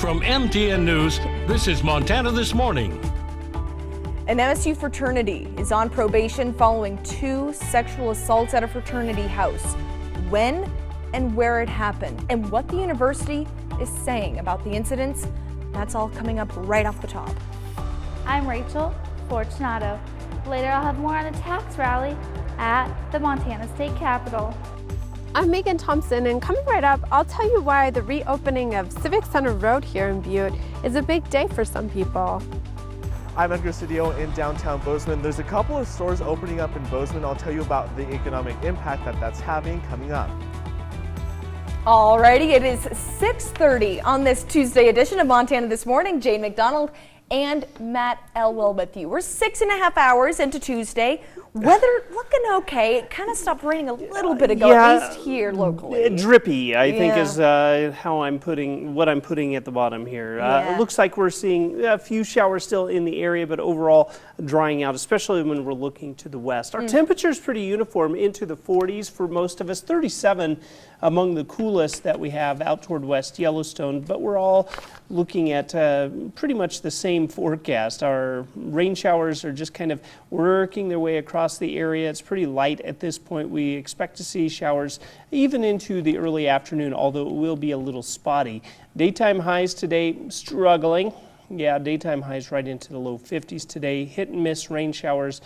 From MTN News, this is Montana This Morning. An MSU fraternity is on probation following 2 sexual assaults at a fraternity house. When and where it happened, and what the university is saying about the incidents, that's all coming up right off the top. I'm Rachel Fortunato. Later I'll have more on a tax rally at the Montana State Capitol. I'm Megan Thompson, and coming right up, I'll tell you why the reopening of Civic Center Road here in Butte is a big day for some people. I'm Edgar Cedillo in downtown Bozeman. There's a couple of stores opening up in Bozeman. I'll tell you about the economic impact that's having coming up. Alrighty, it is 6:30 on this Tuesday edition of Montana This Morning. Jane McDonald and Matt Elwell with you. We're 6.5 hours into Tuesday. Weather looking okay. It kind of stopped raining a little bit ago, at least here locally. Drippy, I think, is how I'm putting what I'm putting at the bottom here. It looks like we're seeing a few showers still in the area, but overall drying out, especially when we're looking to the west. Our temperature is pretty uniform into the 40s for most of us, 37 among the coolest that we have out toward West Yellowstone, but we're all looking at pretty much the same forecast. Our rain showers are just kind of working their way across the area. It's pretty light at this point. We expect to see showers even into the early afternoon, although it will be a little spotty. Daytime highs today, struggling. Yeah, daytime highs right into the low 50s today. Hit and miss rain showers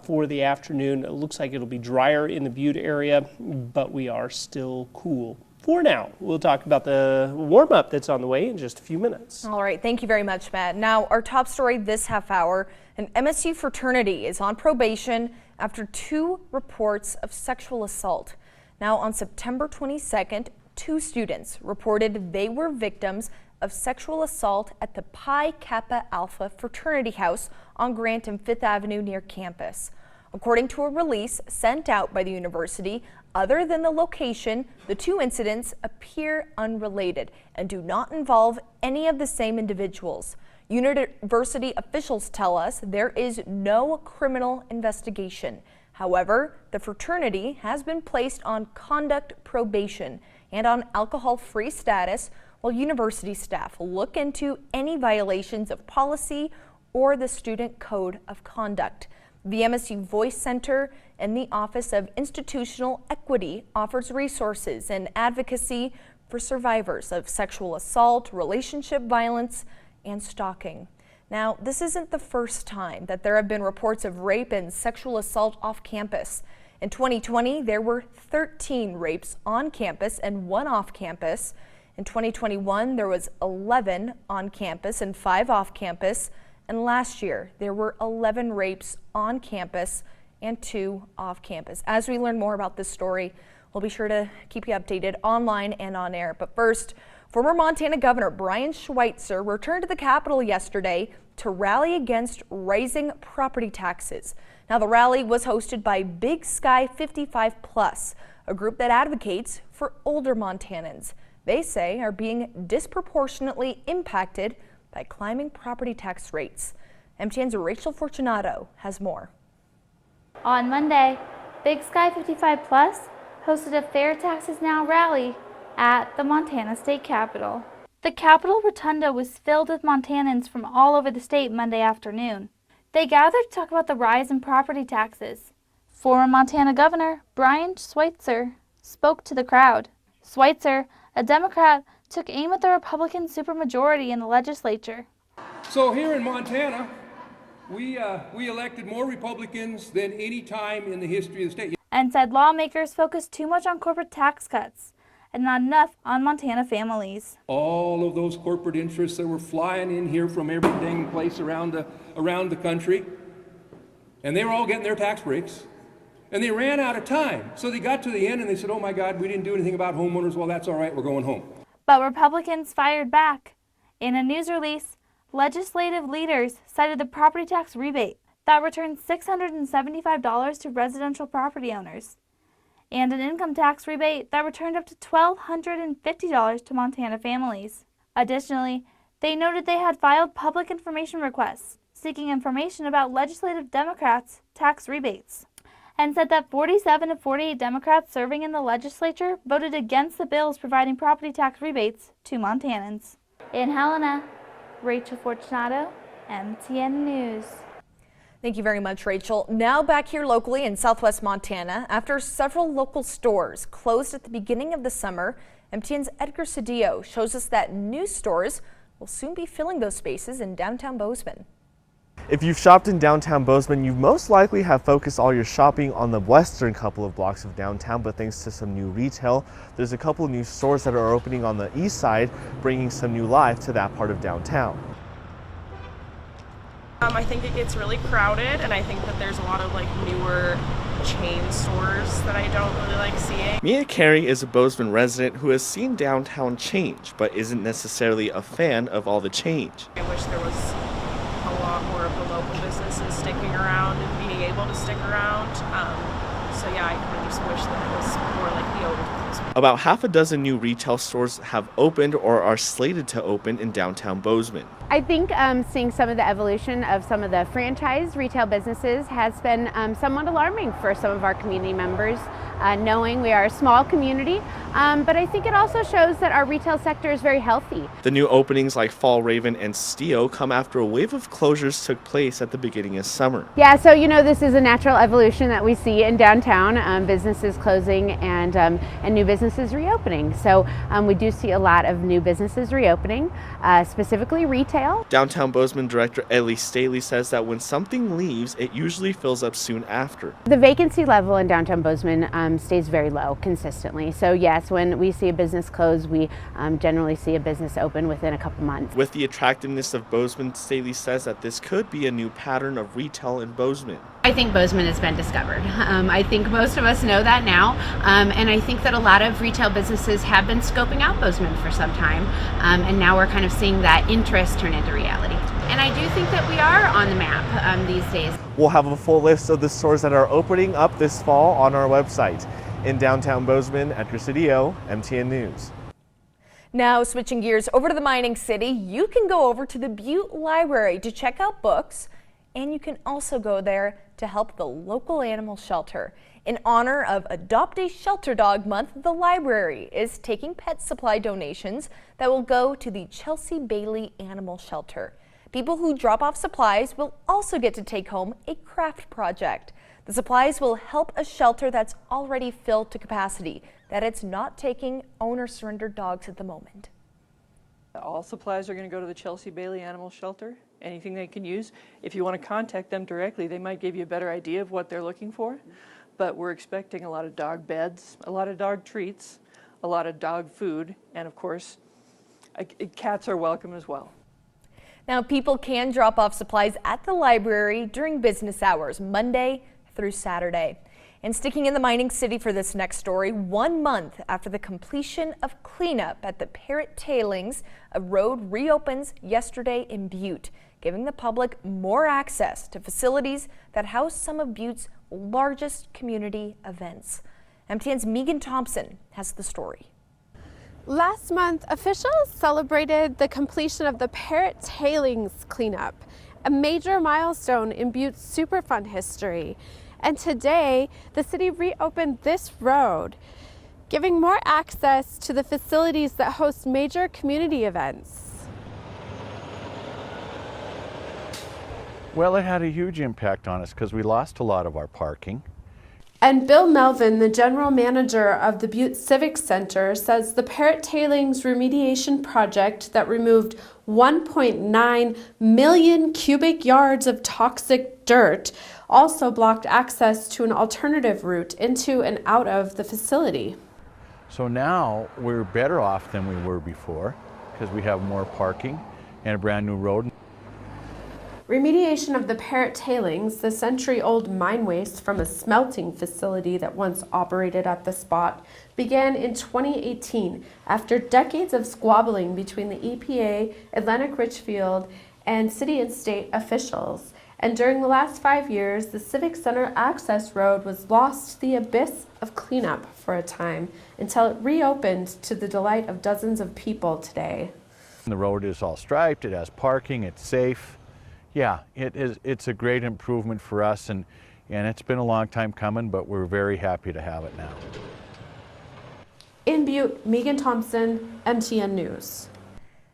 for the afternoon. It looks like it'll be drier in the Butte area, but we are still cool. For now, we'll talk about the warm-up that's on the way in just a few minutes. All right, thank you very much, Matt. Now, our top story this half hour, an MSU fraternity is on probation after 2 reports of sexual assault. Now, on September 22nd, 2 students reported they were victims of sexual assault at the Pi Kappa Alpha fraternity house on Grant and 5th Avenue near campus. According to a release sent out by the university, other than the location, the 2 incidents appear unrelated and do not involve any of the same individuals. University officials tell us there is no criminal investigation. However, the fraternity has been placed on conduct probation and on alcohol-free status while university staff look into any violations of policy or the Student Code of Conduct. The MSU Voice Center and the Office of Institutional Equity offers resources and advocacy for survivors of sexual assault, relationship violence, and stalking. Now, this isn't the first time that there have been reports of rape and sexual assault off campus. In 2020, there were 13 rapes on campus and 1 off campus. In 2021, there was 11 on campus and 5 off campus. And last year, there were 11 rapes on campus and 2 off campus. As we learn more about this story, we'll be sure to keep you updated online and on air. But first, former Montana Governor Brian Schweitzer returned to the Capitol yesterday to rally against rising property taxes. Now, the rally was hosted by Big Sky 55 Plus, a group that advocates for older Montanans. They say are being disproportionately impacted by climbing property tax rates. MTN's Rachel Fortunato has more. On Monday, Big Sky 55 Plus hosted a Fair Taxes Now rally at the Montana State Capitol. The Capitol Rotunda was filled with Montanans from all over the state Monday afternoon. They gathered to talk about the rise in property taxes. Former Montana Governor Brian Schweitzer spoke to the crowd. Schweitzer, a Democrat, took aim at the Republican supermajority in the legislature. So here in Montana, we elected more Republicans than any time in the history of the state. And said lawmakers focus too much on corporate tax cuts and not enough on Montana families. All of those corporate interests that were flying in here from every dang place around the country, and they were all getting their tax breaks, and they ran out of time. So they got to the end and they said, oh my God, we didn't do anything about homeowners. Well, that's all right, we're going home. But Republicans fired back. In a news release, legislative leaders cited the property tax rebate that returned $675 to residential property owners, and an income tax rebate that returned up to $1,250 to Montana families. Additionally, they noted they had filed public information requests seeking information about legislative Democrats' tax rebates, and said that 47 of 48 Democrats serving in the legislature voted against the bills providing property tax rebates to Montanans. In Helena, Rachel Fortunato, MTN News. Thank you very much, Rachel. Now back here locally in southwest Montana, after several local stores closed at the beginning of the summer, MTN's Edgar Cedillo shows us that new stores will soon be filling those spaces in downtown Bozeman. If you've shopped in downtown Bozeman, you most likely have focused all your shopping on the western couple of blocks of downtown, but thanks to some new retail, there's a couple of new stores that are opening on the east side, bringing some new life to that part of downtown. I think it gets really crowded, and I think that there's a lot of newer chain stores that I don't really like seeing. Mia Carey is a Bozeman resident who has seen downtown change, but isn't necessarily a fan of all the change. I wish there was a lot more of the local businesses sticking around and being able to stick around. So yeah, I kind of just wish that it was more like the old days. About half a dozen new retail stores have opened or are slated to open in downtown Bozeman. I think seeing some of the evolution of some of the franchise retail businesses has been somewhat alarming for some of our community members, knowing we are a small community, but I think it also shows that our retail sector is very healthy. The new openings like Fall Raven and Steo come after a wave of closures took place at the beginning of summer. Yeah, so this is a natural evolution that we see in downtown, businesses closing and new businesses reopening. So we do see a lot of new businesses reopening, specifically retail. Downtown Bozeman Director Ellie Staley says that when something leaves, it usually fills up soon after. The vacancy level in downtown Bozeman stays very low consistently. So yes, when we see a business close, we generally see a business open within a couple months. With the attractiveness of Bozeman, Staley says that this could be a new pattern of retail in Bozeman. I think Bozeman has been discovered. I think most of us know that now, and I think that a lot of retail businesses have been scoping out Bozeman for some time, and now we're kind of seeing that interest turn into reality. And I do think that we are on the map these days. We'll have a full list of the stores that are opening up this fall on our website. In downtown Bozeman, Edgar Cedillo, MTN News. Now switching gears over to the mining city, you can go over to the Butte Library to check out books, and you can also go there to help the local animal shelter. In honor of Adopt a Shelter Dog Month, the library is taking pet supply donations that will go to the Chelsea Bailey Animal Shelter. People who drop off supplies will also get to take home a craft project. The supplies will help a shelter that's already filled to capacity, that it's not taking owner-surrendered dogs at the moment. All supplies are going to go to the Chelsea Bailey Animal Shelter. Anything they can use. If you want to contact them directly, they might give you a better idea of what they're looking for. But we're expecting a lot of dog beds, a lot of dog treats, a lot of dog food, and of course, cats are welcome as well. Now, people can drop off supplies at the library during business hours, Monday through Saturday. And sticking in the mining city for this next story, 1 month after the completion of cleanup at the Parrot Tailings, a road reopens yesterday in Butte, giving the public more access to facilities that house some of Butte's largest community events. MTN's Megan Thompson has the story. Last month, officials celebrated the completion of the Parrot Tailings cleanup, a major milestone in Butte's Superfund history. And today, the city reopened this road, giving more access to the facilities that host major community events. Well, it had a huge impact on us because we lost a lot of our parking. And Bill Melvin, the general manager of the Butte Civic Center, says the Parrot Tailings remediation project that removed 1.9 million cubic yards of toxic dirt also blocked access to an alternative route into and out of the facility. So now we're better off than we were before because we have more parking and a brand new road. Remediation of the Parrot Tailings, the century-old mine waste from a smelting facility that once operated at the spot, began in 2018 after decades of squabbling between the EPA, Atlantic Richfield, and city and state officials. And during the last 5 years, the Civic Center access road was lost to the abyss of cleanup for a time until it reopened to the delight of dozens of people today. The road is all striped, it has parking, it's safe. Yeah, it's a great improvement for us, and it's been a long time coming, but we're very happy to have it now. In Butte, Megan Thompson, MTN News.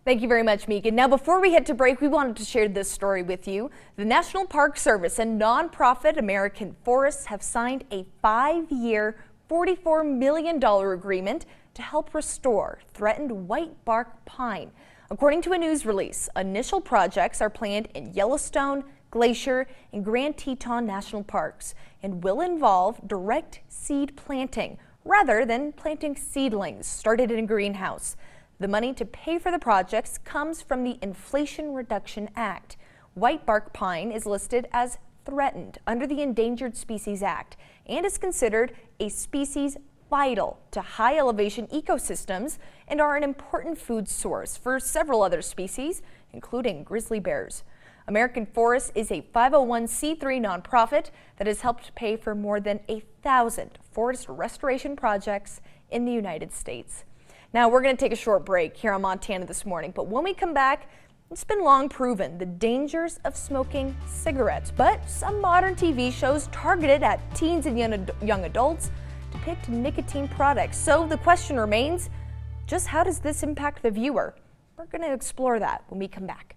Thank you very much, Megan. Now, before we head to break, we wanted to share this story with you. The National Park Service and nonprofit American Forests have signed a 5-year, $44 million agreement to help restore threatened white bark pine. According to a news release, initial projects are planned in Yellowstone, Glacier, and Grand Teton National Parks and will involve direct seed planting rather than planting seedlings started in a greenhouse. The money to pay for the projects comes from the Inflation Reduction Act. White bark pine is listed as threatened under the Endangered Species Act and is considered a species vital to high elevation ecosystems and are an important food source for several other species, including grizzly bears. American Forests is a 501c3 nonprofit that has helped pay for more than 1,000 forest restoration projects in the United States. Now, we're going to take a short break here on Montana This Morning, but when we come back, it's been long proven the dangers of smoking cigarettes, but some modern TV shows targeted at teens and young adults depict nicotine products. So the question remains, just how does this impact the viewer? We're going to explore that when we come back.